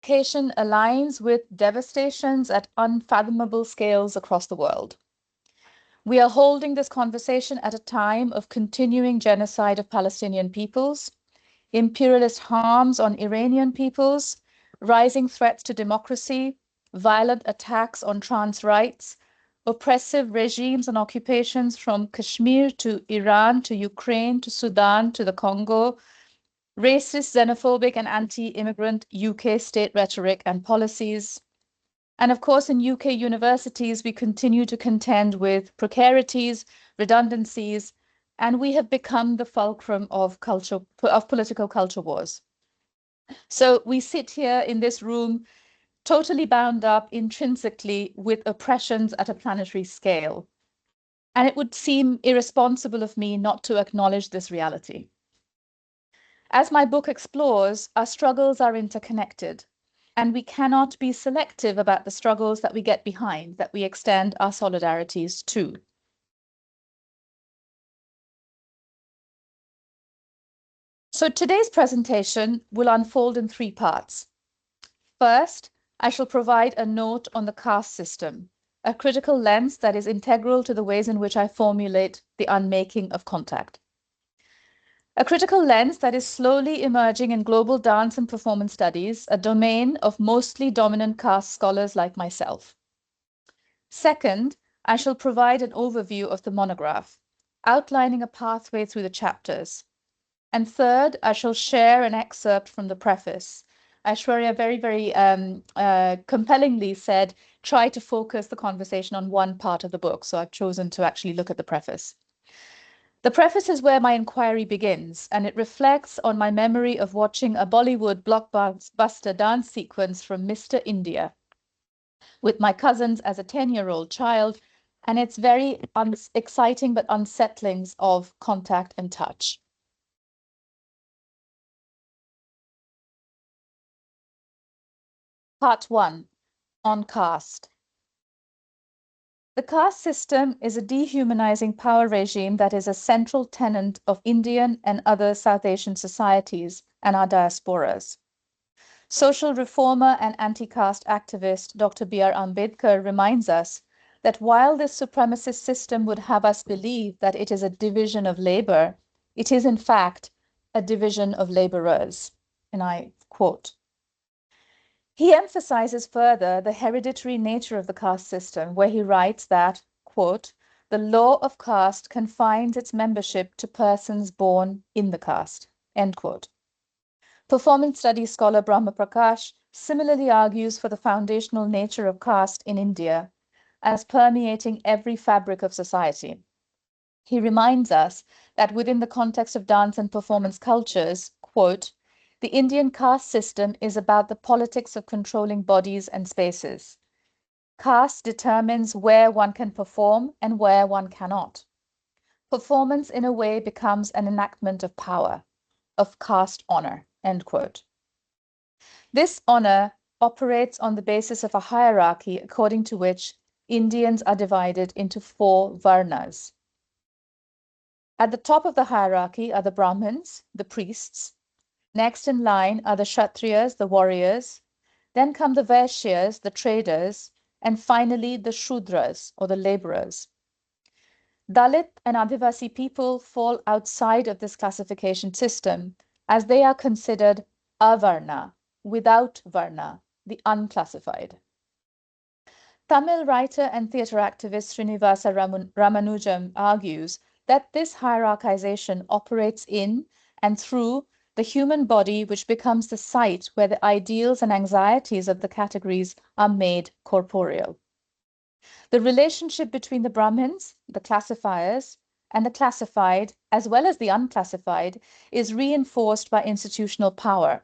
classification aligns with devastations at unfathomable scales across the world. We are holding this conversation at a time of continuing genocide of Palestinian peoples, imperialist harms on Iranian peoples, rising threats to democracy, violent attacks on trans rights, oppressive regimes and occupations from Kashmir to Iran to Ukraine to Sudan to the Congo, racist, xenophobic, and anti-immigrant UK state rhetoric and policies. And of course, in UK universities, we continue to contend with precarities, redundancies, and we have become the fulcrum of political culture wars. So we sit here in this room totally bound up intrinsically with oppressions at a planetary scale. And it would seem irresponsible of me not to acknowledge this reality. As my book explores, our struggles are interconnected, and we cannot be selective about the struggles that we get behind, that we extend our solidarities to. So today's presentation will unfold in three parts. First, I shall provide a note on the caste system, a critical lens that is integral to the ways in which I formulate the unmaking of contact. A critical lens that is slowly emerging in global dance and performance studies, a domain of mostly dominant caste scholars like myself. Second, I shall provide an overview of the monograph, outlining a pathway through the chapters. And third, I shall share an excerpt from the preface. Aishwarya very compellingly said, try to focus the conversation on one part of the book. So I've chosen to actually look at the preface. The preface is where my inquiry begins, and it reflects on my memory of watching a Bollywood blockbuster dance sequence from Mr. India with my cousins as a 10-year-old child, and its very exciting but unsettlings of contact and touch. Part 1, on caste. The caste system is a dehumanizing power regime that is a central tenet of Indian and other South Asian societies and our diasporas. Social reformer and anti-caste activist Dr. B.R. Ambedkar reminds us that while this supremacist system would have us believe that it is a division of labor, it is in fact a division of laborers. And I quote. He emphasizes further the hereditary nature of the caste system, where he writes that, quote, the law of caste confines its membership to persons born in the caste, end quote. Performance studies scholar Brahma Prakash similarly argues for the foundational nature of caste in India as permeating every fabric of society. He reminds us that within the context of dance and performance cultures, quote, the Indian caste system is about the politics of controlling bodies and spaces. Caste determines where one can perform and where one cannot. Performance, in a way, becomes an enactment of power, of caste honor, end quote. This honor operates on the basis of a hierarchy according to which Indians are divided into 4 varnas. At the top of the hierarchy are the Brahmins, the priests. Next in line are the Kshatriyas, the warriors. Then come the Vaishyas, the traders. And finally, the Shudras, or the laborers. Dalit and Adivasi people fall outside of this classification system as they are considered avarna, without varna, the unclassified. Tamil writer and theatre activist Srinivasa Ramanujam argues that this hierarchization operates in and through the human body, which becomes the site where the ideals and anxieties of the categories are made corporeal. The relationship between the Brahmins, the classifiers, and the classified, as well as the unclassified, is reinforced by institutional power.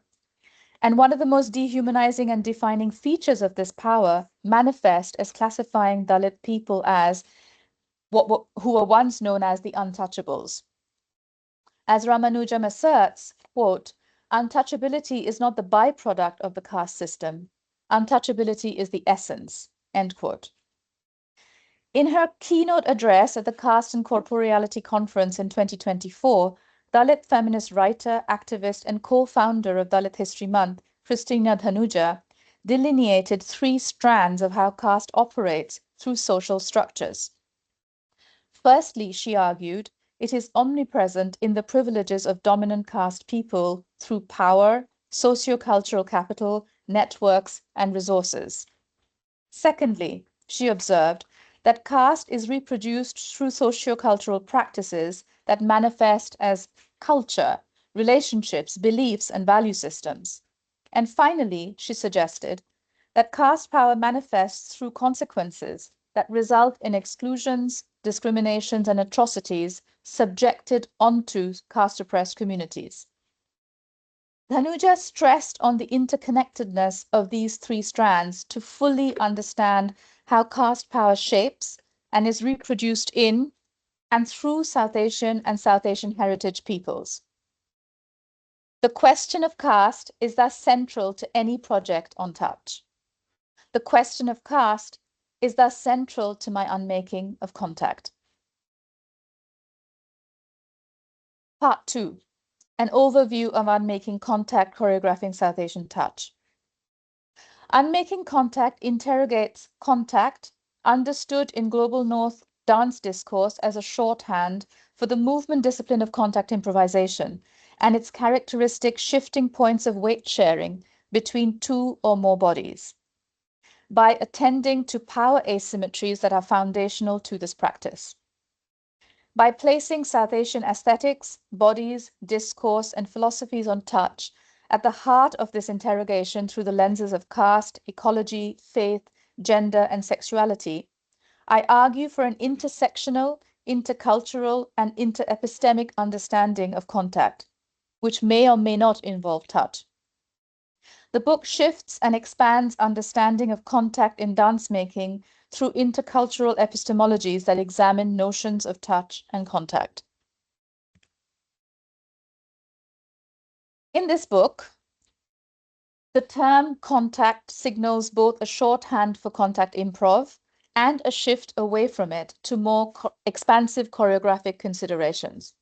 And one of the most dehumanizing and defining features of this power manifest as classifying Dalit people as who were once known as the untouchables. As Ramanujam asserts, quote, untouchability is not the byproduct of the caste system. Untouchability is the essence, end quote. In her keynote address at the Caste and Corporeality Conference in 2024, Dalit feminist writer, activist, and co-founder of Dalit History Month, Christina Dhanuja, delineated three strands of how caste operates through social structures. Firstly, she argued, it is omnipresent in the privileges of dominant caste people through power, sociocultural capital, networks, and resources. Secondly, she observed that caste is reproduced through sociocultural practices that manifest as culture, relationships, beliefs, and value systems. And finally, she suggested that caste power manifests through consequences that result in exclusions, discriminations, and atrocities subjected onto caste-oppressed communities. Dhanuja stressed on the interconnectedness of these three strands to fully understand how caste power shapes and is reproduced in and through South Asian and South Asian heritage peoples. The question of caste is thus central to any project on touch. The question of caste is thus central to my unmaking of contact. Part 2. An overview of Unmaking Contact choreographing South Asian touch. Unmaking Contact interrogates contact, understood in Global North dance discourse as a shorthand for the movement discipline of contact improvisation and its characteristic shifting points of weight sharing between two or more bodies, by attending to power asymmetries that are foundational to this practice. By placing South Asian aesthetics, bodies, discourse, and philosophies on touch at the heart of this interrogation through the lenses of caste, ecology, faith, gender, and sexuality, I argue for an intersectional, intercultural, and interepistemic understanding of contact, which may or may not involve touch. The book shifts and expands understanding of contact in dance making through intercultural epistemologies that examine notions of touch and contact. In this book, the term contact signals both a shorthand for contact improv and a shift away from it to more expansive choreographic considerations.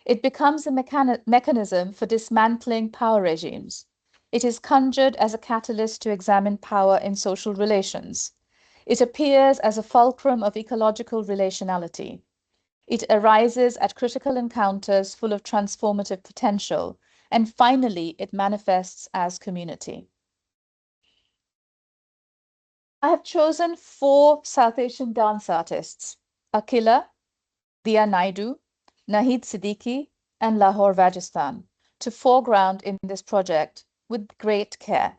It becomes a mechanism for dismantling power regimes. It is conjured as a catalyst to examine power in social relations. It appears as a fulcrum of ecological relationality. It arises at critical encounters full of transformative potential. And finally, it manifests as community. I have chosen 4 South Asian dance artists: Akila, Dia Naidu, Nahid Siddiqui, and Lahore, Rajasthan, to foreground in this project with great care.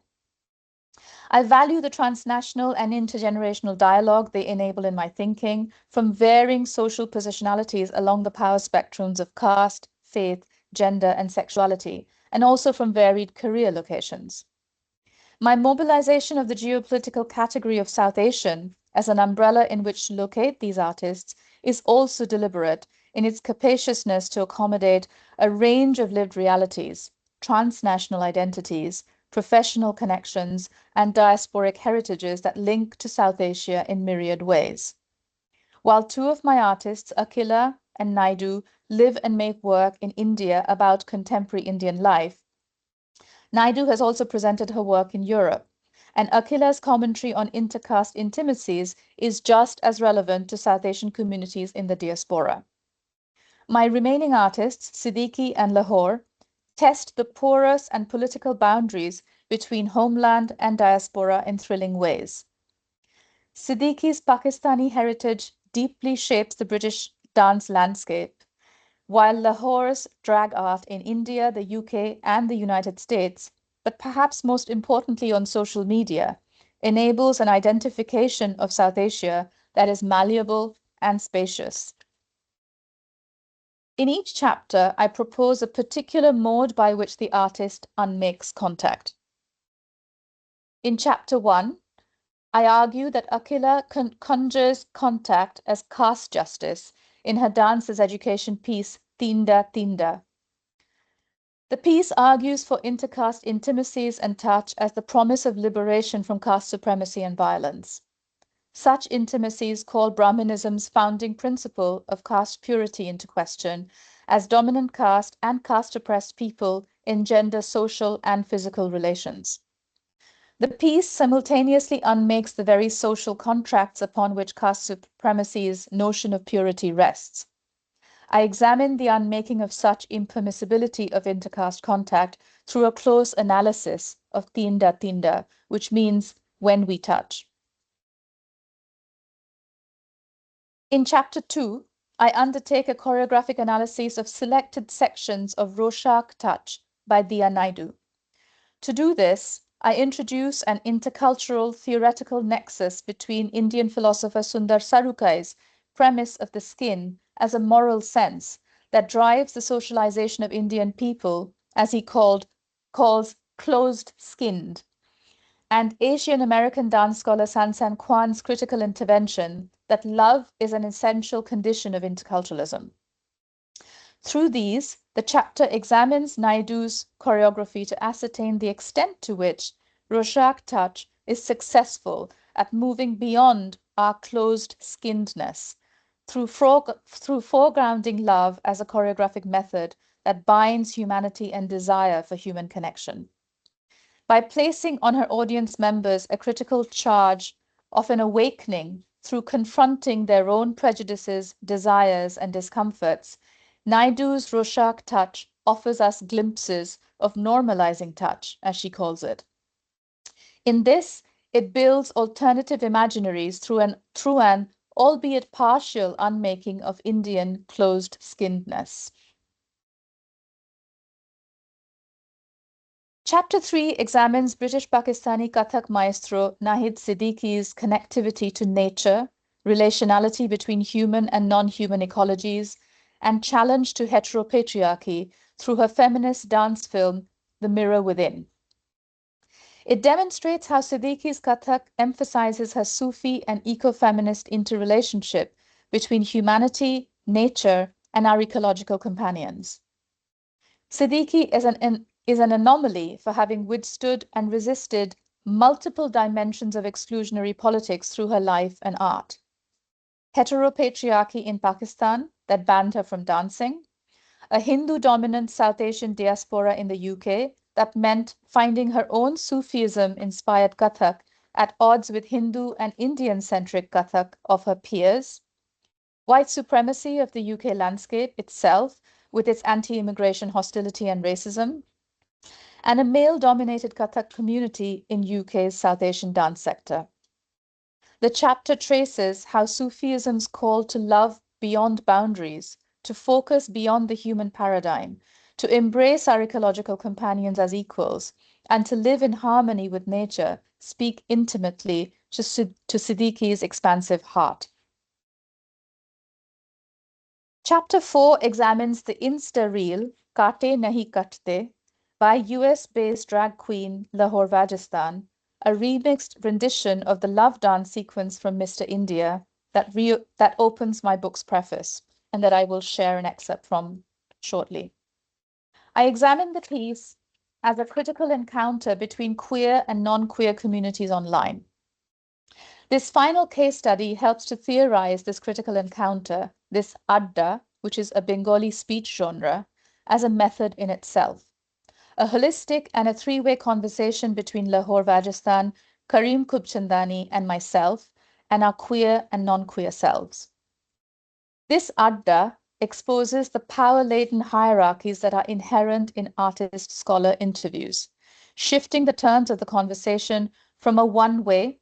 I value the transnational and intergenerational dialogue they enable in my thinking from varying social positionalities along the power spectrums of caste, faith, gender, and sexuality, and also from varied career locations. My mobilization of the geopolitical category of South Asian as an umbrella in which to locate these artists is also deliberate in its capaciousness to accommodate a range of lived realities, transnational identities, professional connections, and diasporic heritages that link to South Asia in myriad ways. While 2 of my artists, Akila and Naidu, live and make work in India about contemporary Indian life, Naidu has also presented her work in Europe, and Akila's commentary on intercaste intimacies is just as relevant to South Asian communities in the diaspora. My remaining artists, Siddiqui and Lahore, test the porous and political boundaries between homeland and diaspora in thrilling ways. Siddiqui's Pakistani heritage deeply shapes the British dance landscape, while Lahore's drag art in India, the UK, and the United States, but perhaps most importantly on social media, enables an identification of South Asia that is malleable and spacious. In each chapter, I propose a particular mode by which the artist unmakes contact. In chapter 1, I argue that Akila conjures contact as caste justice in her dance as education piece, Tinda Tinda. The piece argues for intercaste intimacies and touch as the promise of liberation from caste supremacy and violence. Such intimacies call Brahmanism's founding principle of caste purity into question, as dominant caste and caste-oppressed people engender social and physical relations. The piece simultaneously unmakes the very social contracts upon which caste supremacy's notion of purity rests. I examine the unmaking of such impermissibility of intercaste contact through a close analysis of tinda tinda, which means when we touch. In Chapter 2, I undertake a choreographic analysis of selected sections of Roshak Touch by Dia Naidu. To do this, I introduce an intercultural theoretical nexus between Indian philosopher Sundar Sarukai's premise of the skin as a moral sense that drives the socialization of Indian people, as he calls closed-skinned, and Asian American dance scholar San Kwan's critical intervention that love is an essential condition of interculturalism. Through these, the chapter examines Naidu's choreography to ascertain the extent to which Roshak Touch is successful at moving beyond our closed-skinnedness through foregrounding love as a choreographic method that binds humanity and desire for human connection. By placing on her audience members a critical charge of an awakening through confronting their own prejudices, desires, and discomforts, Naidu's Roshak Touch offers us glimpses of normalizing touch, as she calls it. In this, it builds alternative imaginaries through an albeit partial unmaking of Indian closed-skinnedness. Chapter 3 examines British Pakistani Kathak maestro Nahid Siddiqui's connectivity to nature, relationality between human and non-human ecologies, and challenge to heteropatriarchy through her feminist dance film, The Mirror Within. It demonstrates how Siddiqui's Kathak emphasizes her Sufi and eco-feminist interrelationship between humanity, nature, and our ecological companions. Siddiqui is an anomaly for having withstood and resisted multiple dimensions of exclusionary politics through her life and art. Heteropatriarchy in Pakistan that banned her from dancing, a Hindu-dominant South Asian diaspora in the UK that meant finding her own Sufism-inspired Kathak at odds with Hindu and Indian-centric Kathak of her peers, white supremacy of the UK landscape itself with its anti-immigration hostility and racism, and a male-dominated Kathak community in UK's South Asian dance sector. The chapter traces how Sufism's call to love beyond boundaries, to focus beyond the human paradigm, to embrace our ecological companions as equals, and to live in harmony with nature speak intimately to Siddiqui's expansive heart. Chapter 4 examines the Insta reel Kaate Nahi Katte by US-based drag queen Lahore Rajasthan, a remixed rendition of the love dance sequence from Mr. India that opens my book's preface and that I will share an excerpt from shortly. I examine the piece as a critical encounter between queer and non-queer communities online. This final case study helps to theorize this critical encounter, this adda, which is a Bengali speech genre, as a method in itself. A holistic and a three-way conversation between Lahore, Rajasthan, Karim Kubchandani, and myself, and our queer and non-queer selves. This adda exposes the power-laden hierarchies that are inherent in artist-scholar interviews, shifting the turns of the conversation from a one-way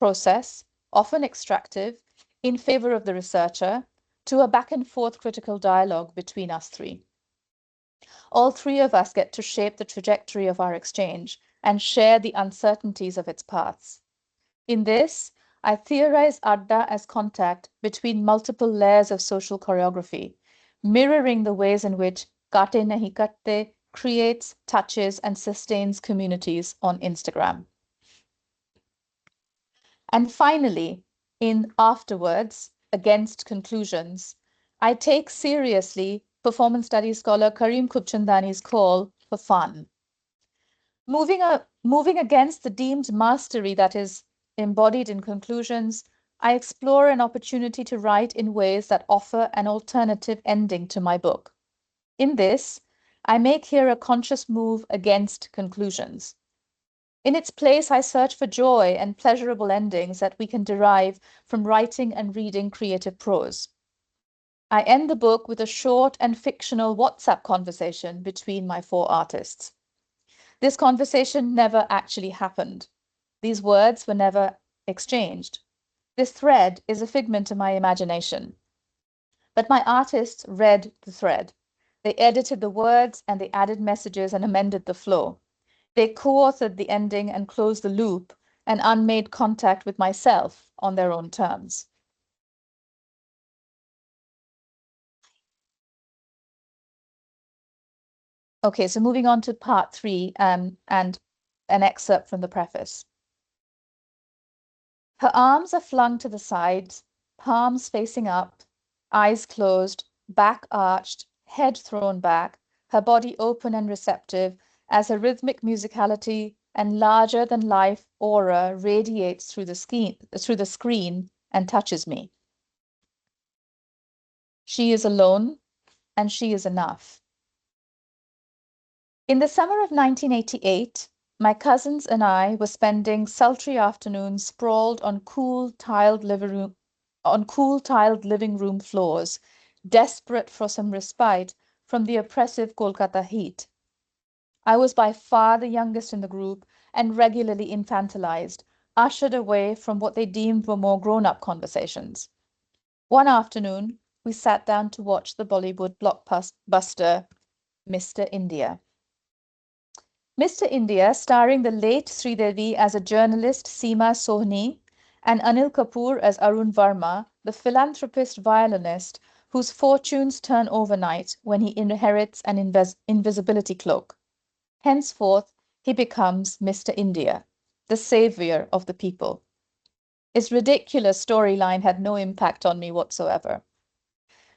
process, often extractive, in favor of the researcher, to a back-and-forth critical dialogue between us three. All three of us get to shape the trajectory of our exchange and share the uncertainties of its paths. In this, I theorize adda as contact between multiple layers of social choreography, mirroring the ways in which Kaate Nahi Katte creates, touches, and sustains communities on Instagram. And finally, in Afterwards, Against Conclusions, I take seriously performance studies scholar Karim Kubchandani's call for fun. Moving against the deemed mastery that is embodied in conclusions, I explore an opportunity to write in ways that offer an alternative ending to my book. In this, I make here a conscious move against conclusions. In its place, I search for joy and pleasurable endings that we can derive from writing and reading creative prose. I end the book with a short and fictional WhatsApp conversation between my four artists. This conversation never actually happened. These words were never exchanged. This thread is a figment of my imagination. But my artists read the thread. They edited the words and they added messages and amended the flow. They co-authored the ending and closed the loop and unmade contact with myself on their own terms. Okay, so moving on to part 3 and an excerpt from the preface. Her arms are flung to the sides, palms facing up, eyes closed, back arched, head thrown back, her body open and receptive as her rhythmic musicality and larger than life aura radiates through the screen and touches me. She is alone and she is enough. In the summer of 1988, my cousins and I were spending sultry afternoons sprawled on cool tiled living room floors, desperate for some respite from the oppressive Kolkata heat. I was by far the youngest in the group and regularly infantilized, ushered away from what they deemed were more grown-up conversations. One afternoon, we sat down to watch the Bollywood blockbuster Mr. India. Mr. India, starring the late Sridevi as a journalist, Seema Sohni, and Anil Kapoor as Arun Varma, the philanthropist violinist whose fortunes turn overnight when he inherits an invisibility cloak. Henceforth, he becomes Mr. India, the savior of the people. His ridiculous storyline had no impact on me whatsoever.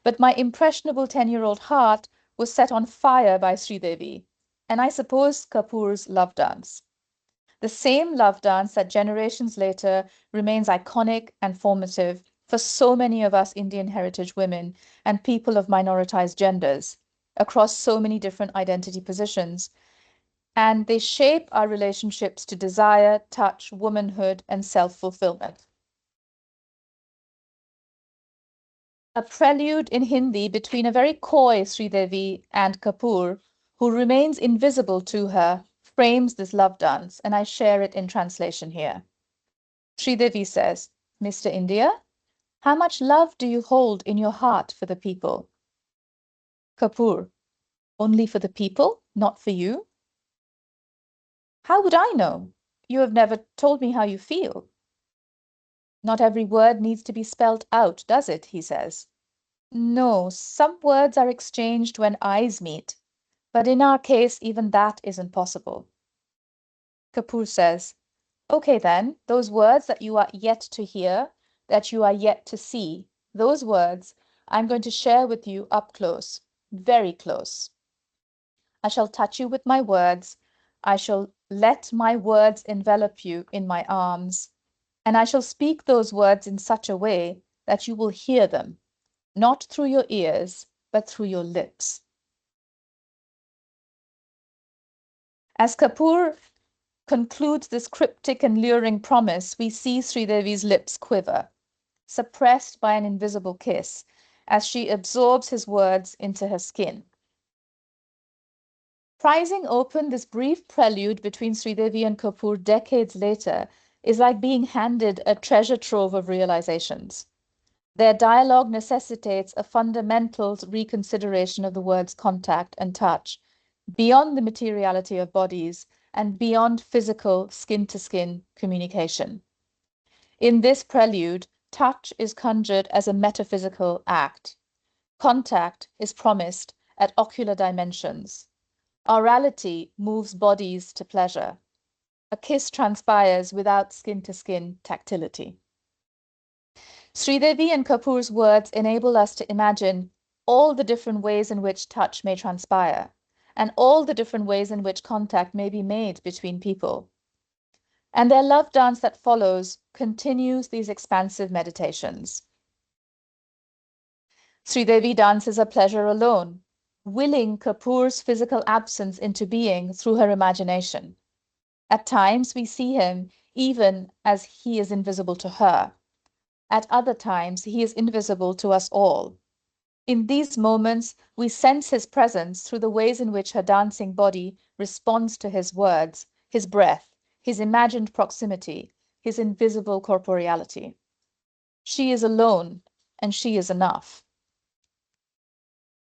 But my impressionable 10-year-old heart was set on fire by Sridevi, and I suppose Kapoor's love dance. The same love dance that generations later remains iconic and formative for so many of us Indian heritage women and people of minoritized genders across so many different identity positions. And they shape our relationships to desire, touch, womanhood, and self-fulfillment. A prelude in Hindi between a very coy Sridevi and Kapoor, who remains invisible to her, frames this love dance, and I share it in translation here. Sridevi says, Mr. India, how much love do you hold in your heart for the people? Kapoor, only for the people, not for you? How would I know? You have never told me how you feel. Not every word needs to be spelt out, does it? He says. No, some words are exchanged when eyes meet, but in our case, even that isn't possible. Kapoor says, okay then, those words that you are yet to hear, that you are yet to see, those words I'm going to share with you up close, very close. I shall touch you with my words. I shall let my words envelop you in my arms, and I shall speak those words in such a way that you will hear them, not through your ears, but through your lips. As Kapoor concludes this cryptic and luring promise, we see Sridevi's lips quiver, suppressed by an invisible kiss, as she absorbs his words into her skin. Prizing open this brief prelude between Sridevi and Kapoor decades later is like being handed a treasure trove of realizations. Their dialogue necessitates a fundamental reconsideration of the words contact and touch, beyond the materiality of bodies and beyond physical skin-to-skin communication. In this prelude, touch is conjured as a metaphysical act. Contact is promised at ocular dimensions. Orality moves bodies to pleasure. A kiss transpires without skin-to-skin tactility. Sridevi and Kapoor's words enable us to imagine all the different ways in which touch may transpire, and all the different ways in which contact may be made between people. And their love dance that follows continues these expansive meditations. Sridevi dances a pleasure alone, willing Kapoor's physical absence into being through her imagination. At times we see him even as he is invisible to her. At other times he is invisible to us all. In these moments, we sense his presence through the ways in which her dancing body responds to his words, his breath, his imagined proximity, his invisible corporeality. She is alone, and she is enough.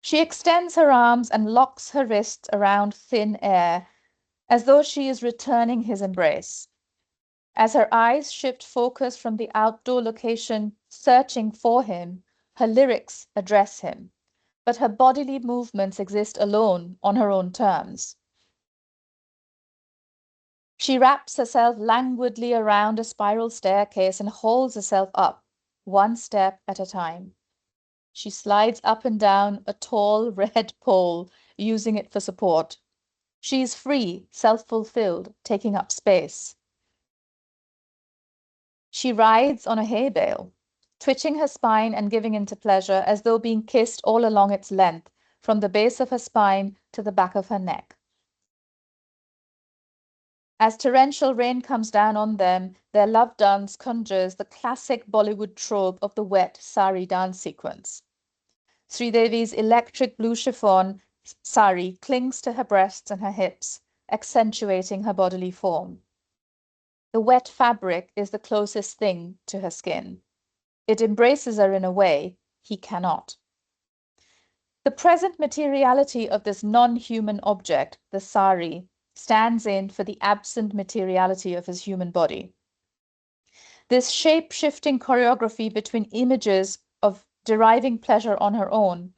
She extends her arms and locks her wrists around thin air, as though she is returning his embrace. As her eyes shift focus from the outdoor location, searching for him, her lyrics address him, but her bodily movements exist alone on her own terms. She wraps herself languidly around a spiral staircase and holds herself up, one step at a time. She slides up and down a tall red pole, using it for support. She is free, self-fulfilled, taking up space. She rides on a hay bale, twitching her spine and giving into pleasure as though being kissed all along its length, from the base of her spine to the back of her neck. As torrential rain comes down on them, their love dance conjures the classic Bollywood trope of the wet sari dance sequence. Sridevi's electric blue chiffon sari clings to her breasts and her hips, accentuating her bodily form. The wet fabric is the closest thing to her skin. It embraces her in a way he cannot. The present materiality of this non-human object, the sari, stands in for the absent materiality of his human body. This shape-shifting choreography between images of deriving pleasure on her own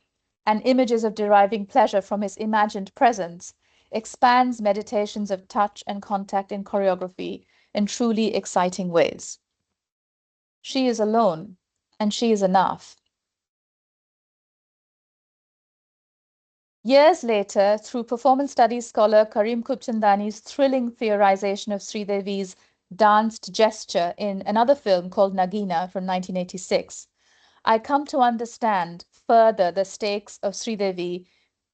and images of deriving pleasure from his imagined presence expands meditations of touch and contact in choreography in truly exciting ways. She is alone, and she is enough. Years later, through performance studies scholar Karim Kubchandani's thrilling theorization of Sridevi's danced gesture in another film called Nagina from 1986, I come to understand further the stakes of Sridevi,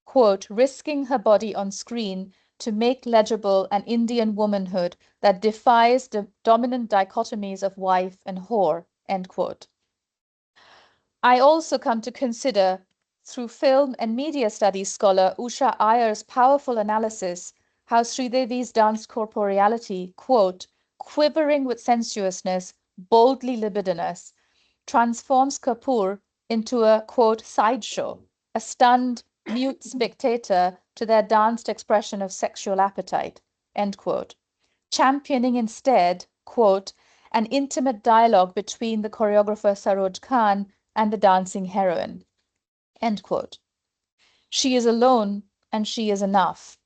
quote, risking her body on screen to make legible an Indian womanhood that defies the dominant dichotomies of wife and whore, end quote. I also come to consider, through film and media studies scholar Usha Iyer's powerful analysis, how Sridevi's danced corporeality, quote, quivering with sensuousness, boldly libidinous, transforms Kapoor into a, quote, sideshow, a stunned, mute spectator to their danced expression of sexual appetite, end quote, championing instead, quote, an intimate dialogue between the choreographer Saroj Khan and the dancing heroine, end quote. She is alone and she is enough.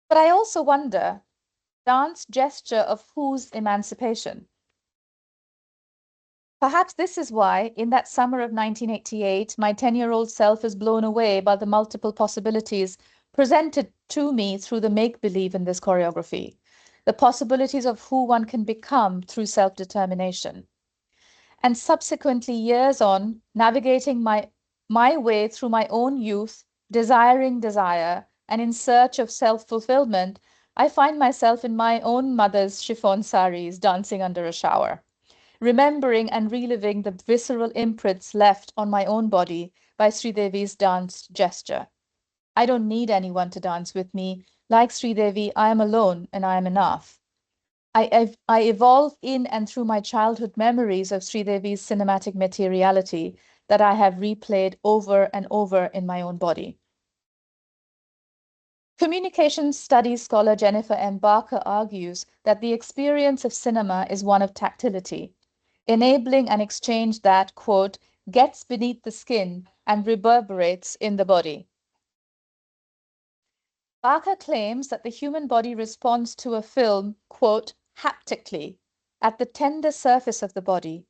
But I also wonder, dance gesture of whose emancipation? Perhaps this is why, in that summer of 1988, my 10-year-old self is blown away by the multiple possibilities presented to me through the make-believe in this choreography, the possibilities of who one can become through self-determination. And subsequently, years on, navigating my way through my own youth, desiring desire, and in search of self-fulfillment, I find myself in my own mother's chiffon saris dancing under a shower, remembering and reliving the visceral imprints left on my own body by Sridevi's dance gesture. I don't need anyone to dance with me. Like Sridevi, I am alone and I am enough. I evolve in and through my childhood memories of Sridevi's cinematic materiality that I have replayed over and over in my own body. Communication studies scholar Jennifer M. Barker argues that the experience of cinema is one of tactility, enabling an exchange that, quote, gets beneath the skin and reverberates in the body. Barker claims that the human body responds to a film, quote, haptically, at the tender surface of the body,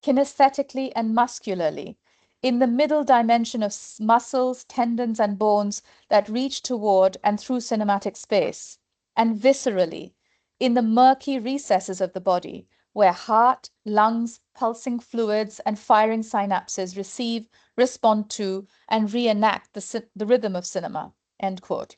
kinesthetically and muscularly, in the middle dimension of muscles, tendons, and bones that reach toward and through cinematic space, and viscerally, in the murky recesses of the body, where heart, lungs, pulsing fluids, and firing synapses receive, respond to, and reenact the rhythm of cinema, end quote.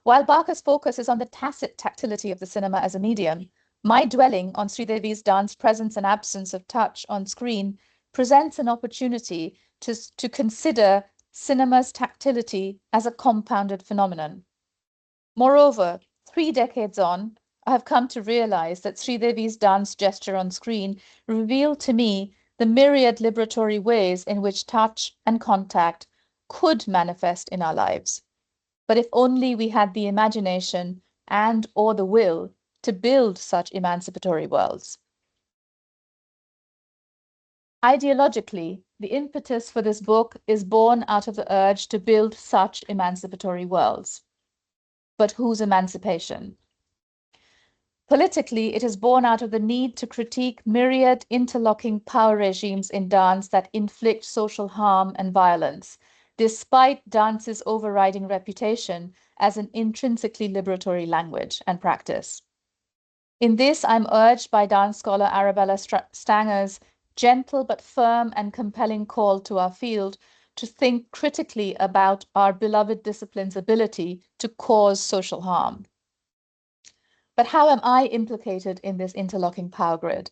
While Barker's focus is on the tacit tactility of the cinema as a medium, my dwelling on Sridevi's dance presence and absence of touch on screen presents an opportunity to consider cinema's tactility as a compounded phenomenon. Moreover, 3 decades on, I have come to realize that Sridevi's dance gesture on screen revealed to me the myriad liberatory ways in which touch and contact could manifest in our lives. But if only we had the imagination and or the will to build such emancipatory worlds. Ideologically, the impetus for this book is born out of the urge to build such emancipatory worlds. But whose emancipation? Politically, it is born out of the need to critique myriad interlocking power regimes in dance that inflict social harm and violence, despite dance's overriding reputation as an intrinsically liberatory language and practice. In this, I'm urged by dance scholar Arabella Stanger's gentle but firm and compelling call to our field to think critically about our beloved discipline's ability to cause social harm. But how am I implicated in this interlocking power grid?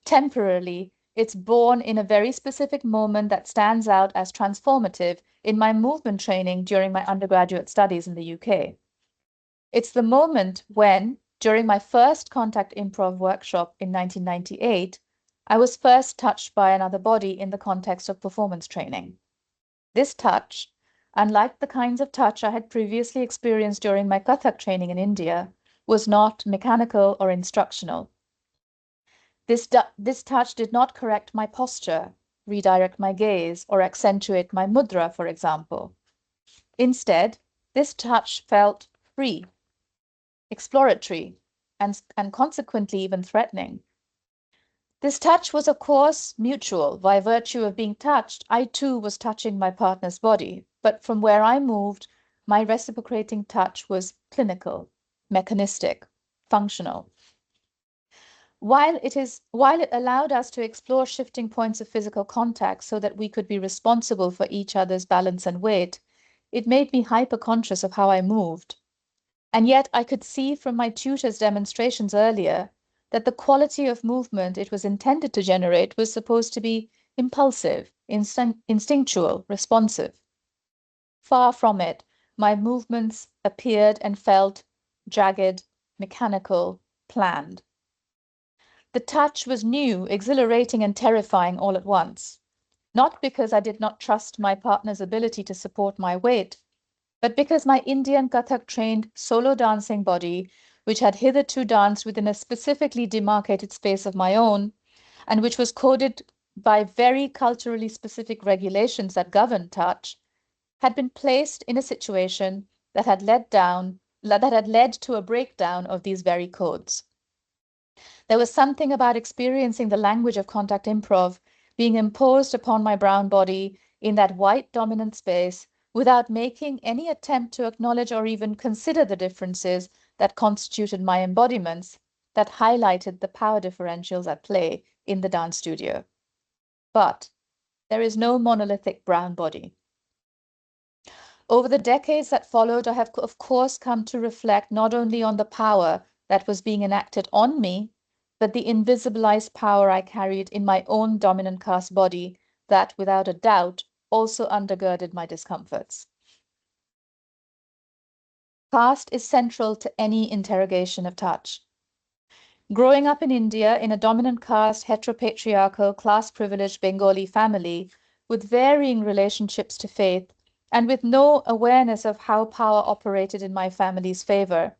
Temporarily, it's born in a very specific moment that stands out as transformative in my movement training during my undergraduate studies in the UK. It's the moment when, during my first contact improv workshop in 1998, I was first touched by another body in the context of performance training. This touch, unlike the kinds of touch I had previously experienced during my Kathak training in India, was not mechanical or instructional. This touch did not correct my posture, redirect my gaze, or accentuate my mudra, for example. Instead, this touch felt free, exploratory, and consequently even threatening. This touch was, of course, mutual. By virtue of being touched, I too was touching my partner's body, but from where I moved, my reciprocating touch was clinical, mechanistic, functional. While it allowed us to explore shifting points of physical contact so that we could be responsible for each other's balance and weight, it made me hyper-conscious of how I moved. And yet I could see from my tutor's demonstrations earlier that the quality of movement it was intended to generate was supposed to be impulsive, instinctual, responsive. Far from it, my movements appeared and felt jagged, mechanical, planned. The touch was new, exhilarating, and terrifying all at once. Not because I did not trust my partner's ability to support my weight, but because my Indian Kathak-trained solo dancing body, which had hitherto danced within a specifically demarcated space of my own, and which was coded by very culturally specific regulations that govern touch, had been placed in a situation that had led to a breakdown of these very codes. There was something about experiencing the language of contact improv being imposed upon my brown body in that white dominant space without making any attempt to acknowledge or even consider the differences that constituted my embodiments that highlighted the power differentials at play in the dance studio. But there is no monolithic brown body. Over the decades that followed, I have, of course, come to reflect not only on the power that was being enacted on me, but the invisibilized power I carried in my own dominant caste body that, without a doubt, also undergirded my discomforts. Caste is central to any interrogation of touch. Growing up in India in a dominant caste, heteropatriarchal, class-privileged Bengali family with varying relationships to faith, and with no awareness of how power operated in my family's favor,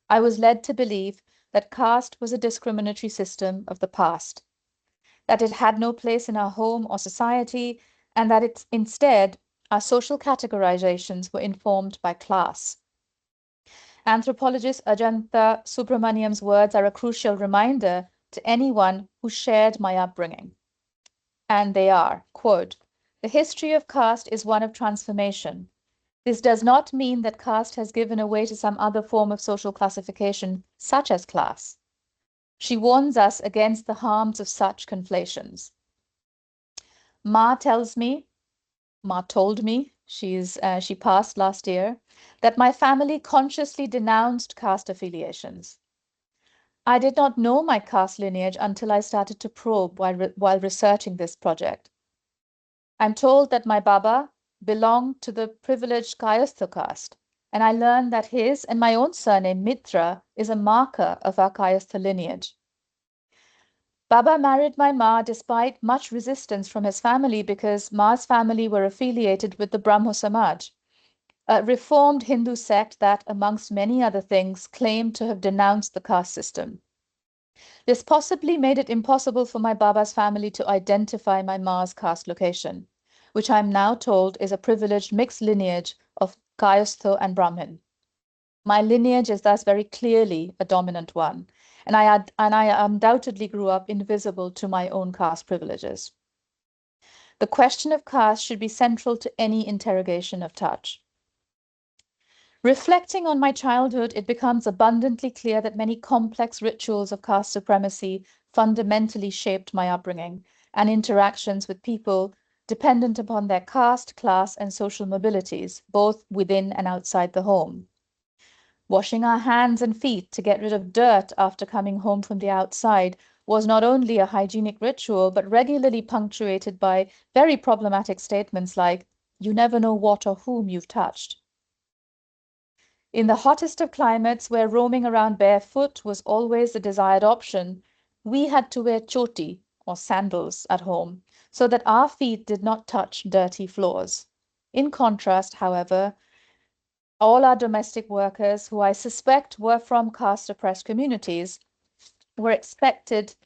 I was led to believe that caste was a discriminatory system of the past, that it had no place in our home or society, and that instead our social categorizations were informed by class. Anthropologist Ajanta Subramaniam's words are a crucial reminder to anyone who shared my upbringing. And they are, quote, "The history of caste is one of transformation. This does not mean that caste has given way to some other form of social classification, such as class." She warns us against the harms of such conflations. Ma told me, She passed last year, that my family consciously denounced caste affiliations. I did not know my caste lineage until I started to probe while researching this project. I'm told that my Baba belonged to the privileged Kayastha caste, and I learned that his and my own surname, Mitra, is a marker of our Kayastha lineage. Baba married my Ma despite much resistance from his family because Ma's family were affiliated with the Brahmo Samaj, a reformed Hindu sect that, amongst many other things, claimed to have denounced the caste system. This possibly made it impossible for my Baba's family to identify my Ma's caste location, which I'm now told is a privileged mixed lineage of Kayastho and Brahmin. My lineage is thus very clearly a dominant one, and I undoubtedly grew up invisible to my own caste privileges. The question of caste should be central to any interrogation of touch. Reflecting on my childhood, it becomes abundantly clear that many complex rituals of caste supremacy fundamentally shaped my upbringing and interactions with people dependent upon their caste, class, and social mobilities, both within and outside the home. Washing our hands and feet to get rid of dirt after coming home from the outside was not only a hygienic ritual, but regularly punctuated by very problematic statements like, "You never know what or whom you've touched." In the hottest of climates, where roaming around barefoot was always the desired option, we had to wear choti, or sandals, at home, so that our feet did not touch dirty floors. In contrast, however, all our domestic workers, who I suspect were from caste-oppressed communities, were expected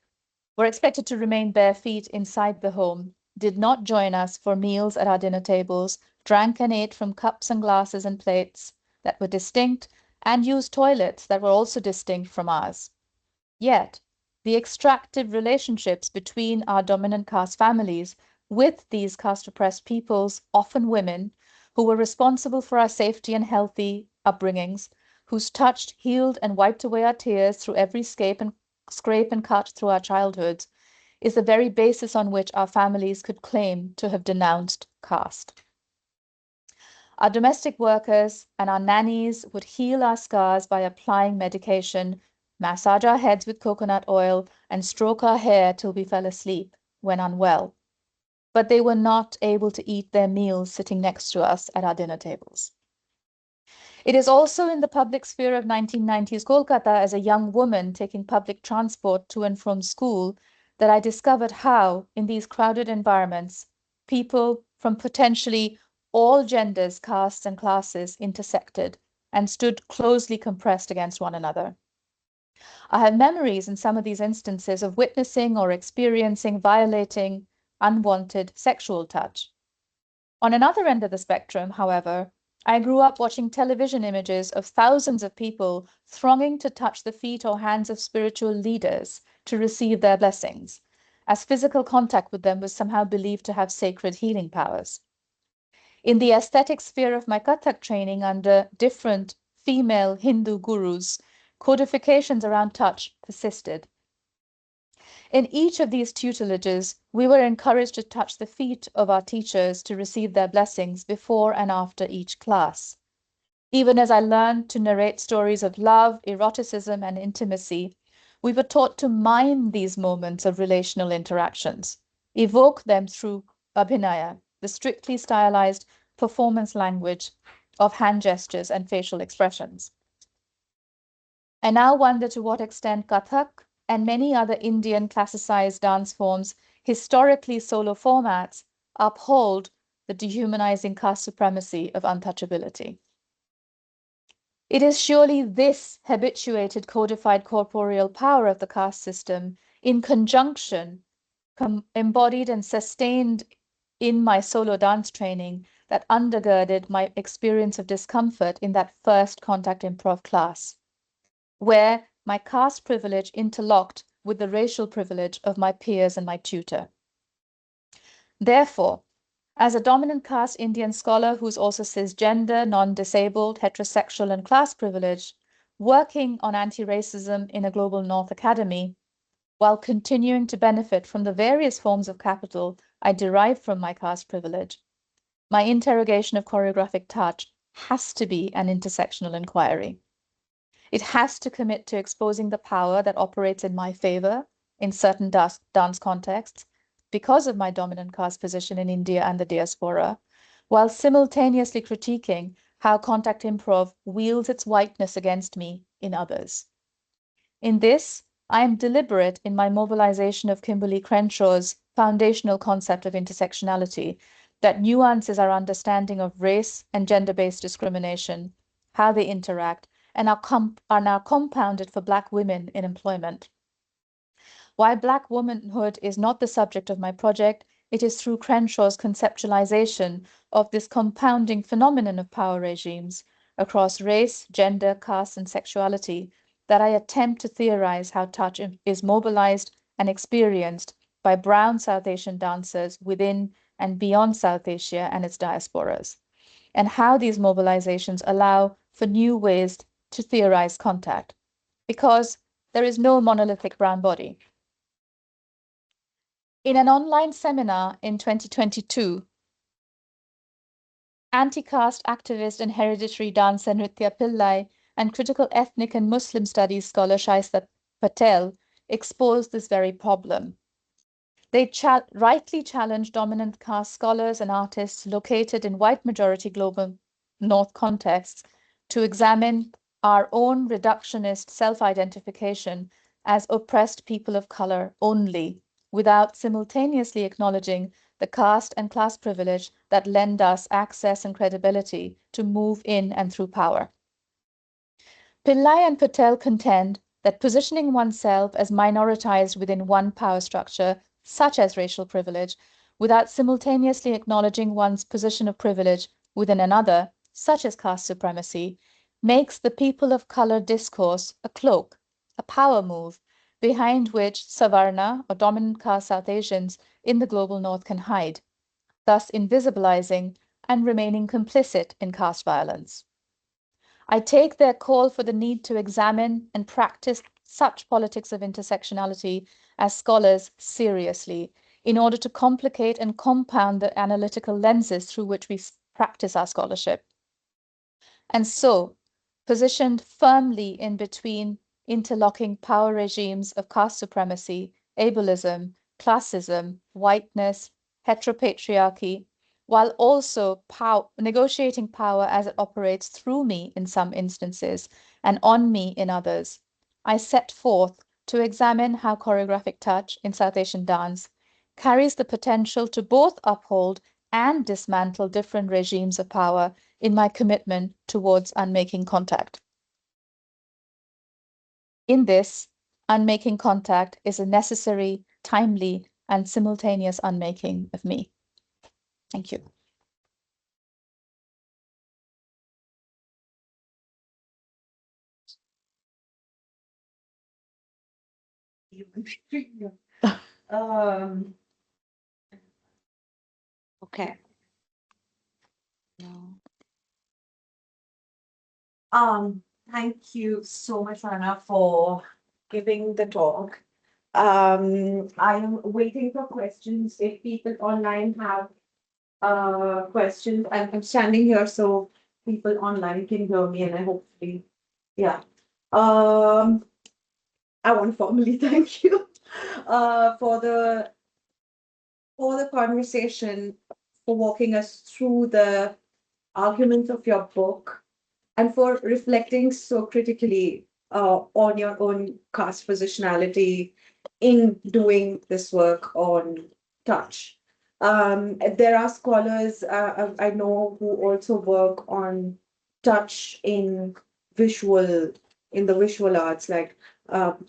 to remain bare feet inside the home, did not join us for meals at our dinner tables, drank and ate from cups and glasses and plates that were distinct, and used toilets that were also distinct from ours. Yet, the extractive relationships between our dominant caste families with these caste-oppressed peoples, often women, who were responsible for our safety and healthy upbringings, whose touch healed and wiped away our tears through every scrape and cut through our childhoods, is the very basis on which our families could claim to have denounced caste. Our domestic workers and our nannies would heal our scars by applying medication, massage our heads with coconut oil, and stroke our hair till we fell asleep when unwell. But they were not able to eat their meals sitting next to us at our dinner tables. It is also in the public sphere of 1990s Kolkata as a young woman taking public transport to and from school that I discovered how, in these crowded environments, people from potentially all genders, castes, and classes intersected and stood closely compressed against one another. I have memories in some of these instances of witnessing or experiencing violating, unwanted sexual touch. On another end of the spectrum, however, I grew up watching television images of thousands of people thronging to touch the feet or hands of spiritual leaders to receive their blessings, as physical contact with them was somehow believed to have sacred healing powers. In the aesthetic sphere of my Kathak training under different female Hindu gurus, codifications around touch persisted. In each of these tutelages, we were encouraged to touch the feet of our teachers to receive their blessings before and after each class. Even as I learned to narrate stories of love, eroticism, and intimacy, we were taught to mime these moments of relational interactions, evoke them through abhinaya, the strictly stylized performance language of hand gestures and facial expressions. I now wonder to what extent Kathak and many other Indian classicized dance forms, historically solo formats, uphold the dehumanizing caste supremacy of untouchability. It is surely this habituated codified corporeal power of the caste system, in conjunction, embodied and sustained in my solo dance training, that undergirded my experience of discomfort in that first contact improv class, where my caste privilege interlocked with the racial privilege of my peers and my tutor. Therefore, as a dominant caste Indian scholar who's also cisgender, non-disabled, heterosexual, and class privileged, working on anti-racism in a global North Academy, while continuing to benefit from the various forms of capital I derive from my caste privilege, my interrogation of choreographic touch has to be an intersectional inquiry. It has to commit to exposing the power that operates in my favor in certain dance contexts because of my dominant caste position in India and the diaspora, while simultaneously critiquing how contact improv wields its whiteness against me in others. In this, I am deliberate in my mobilization of Kimberly Crenshaw's foundational concept of intersectionality that nuances our understanding of race and gender-based discrimination, how they interact, and are now compounded for Black women in employment. While Black womanhood is not the subject of my project, it is through Crenshaw's conceptualization of this compounding phenomenon of power regimes across race, gender, caste, and sexuality that I attempt to theorize how touch is mobilized and experienced by brown South Asian dancers within and beyond South Asia and its diasporas, and how these mobilizations allow for new ways to theorize contact, because there is no monolithic brown body. In an online seminar in 2022, anti-caste activist and hereditary dancer Nritya Pillai and critical ethnic and Muslim studies scholar Shaista Patel exposed this very problem. They rightly challenged dominant caste scholars and artists located in white majority global North contexts to examine our own reductionist self-identification as oppressed people of color only, without simultaneously acknowledging the caste and class privilege that lend us access and credibility to move in and through power. Pillai and Patel contend that positioning oneself as minoritized within one power structure, such as racial privilege, without simultaneously acknowledging one's position of privilege within another, such as caste supremacy, makes the people of color discourse a cloak, a power move, behind which Savarna or dominant caste South Asians in the global North can hide, thus invisibilizing and remaining complicit in caste violence. I take their call for the need to examine and practice such politics of intersectionality as scholars seriously in order to complicate and compound the analytical lenses through which we practice our scholarship. And so, positioned firmly in between interlocking power regimes of caste supremacy, ableism, classism, whiteness, heteropatriarchy, while also negotiating power as it operates through me in some instances and on me in others, I set forth to examine how choreographic touch in South Asian dance carries the potential to both uphold and dismantle different regimes of power in my commitment towards unmaking contact. In this, unmaking contact is a necessary, timely, and simultaneous unmaking of me. Thank you. Okay. Thank you so much, Anna, for giving the talk. I am waiting for questions. If people online have questions, I'm standing here so people online can hear me, and I hopefully, yeah. I want to formally thank you for the conversation, for walking us through the arguments of your book, and for reflecting so critically on your own caste positionality in doing this work on touch. There are scholars I know who also work on touch visual in the visual arts, like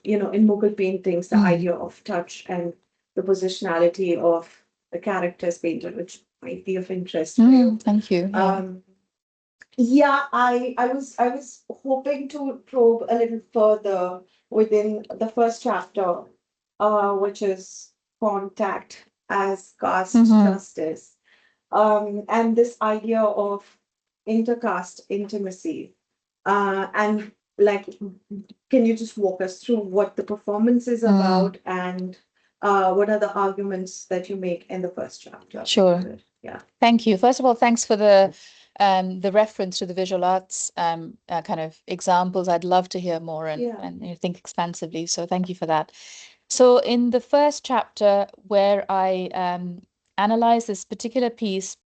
in Mughal paintings, the idea of touch and the positionality of the characters painted, which might be of interest for you. Thank you. Yeah, I was hoping to probe a little further within the first chapter, which is contact as caste justice, and this idea of intercaste intimacy, and like, can you just walk us through what the performance is about and what are the arguments that you make in the first chapter? Sure. Yeah. Thank you. First of all, thanks for the reference to the visual arts kind of examples. I'd love to hear more and think expansively. So thank you for that. So in the first chapter where I analyze this particular piece